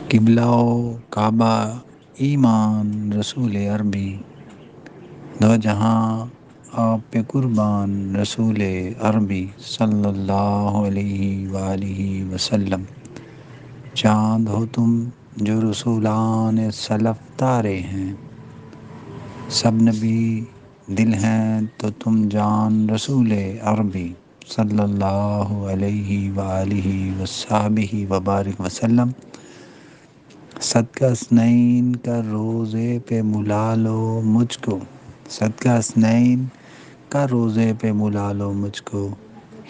قبلہ و کعبہ ایمان رسول عربی، دو جہاں آپ پہ قربان رسول عربی صلی اللہ علیہ وآلہ وسلم۔ چاند ہو تم جو رسولان سلف تارے ہیں، سب نبی دل ہیں تو تم جان رسول عربی صلی اللہ علیہ وآلہ وصحبہ وبارک وسلم۔ صدقہ اثنین کا روزے پہ ملا لو مجھ کو، صدقہ اثنین کا روزے پہ ملا لو مجھ کو،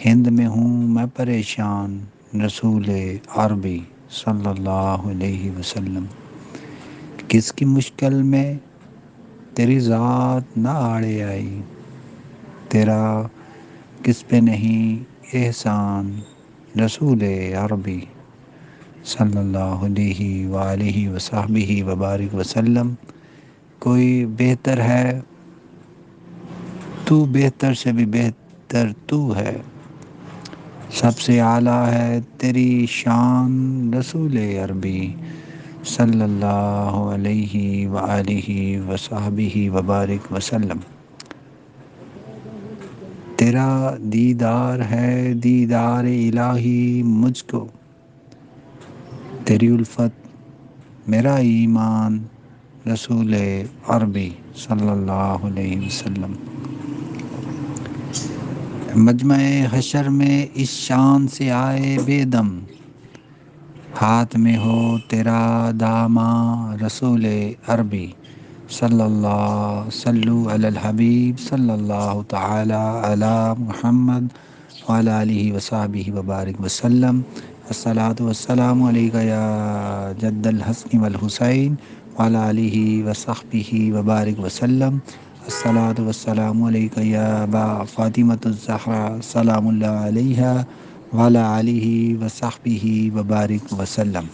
ہند میں ہوں میں پریشان رسول عربی صلی اللہ علیہ وسلم۔ کس کی مشکل میں تیری ذات نہ آڑے آئی، تیرا کس پہ نہیں احسان رسول عربی صلی اللہ علیہ وآلہ وصحبہ وبارک وسلم۔ کوئی بہتر ہے تو، بہتر سے بھی بہتر تو ہے، سب سے اعلیٰ ہے تیری شان رسول عربی صلی اللہ علیہ وآلہ وصحبہ وبارک وسلم۔ تیرا دیدار ہے دیدار الہی مجھ کو، تیری الفت میرا ایمان رسول عربی صلی اللہ علیہ وسلم۔ مجمع حشر میں اس شان سے آئے بے دم، ہاتھ میں ہو تیرا داماں رسول عربی صلی اللہ، صلو علی الحبیب صلی اللہ تعالی علی محمد وعلی آلہ وصحبہ وبارک وسلم۔ الصلاۃ والسلام علیکہ یا جد الحسن والحسین وعلی آلہ وصحبہ وبارک وسلم۔ الصلاۃ والسلام علیکہ یا ابا فاطمۃ الزہرا سلام اللہ علیہا وعلی آلہ وصحبہ وبارک وسلم۔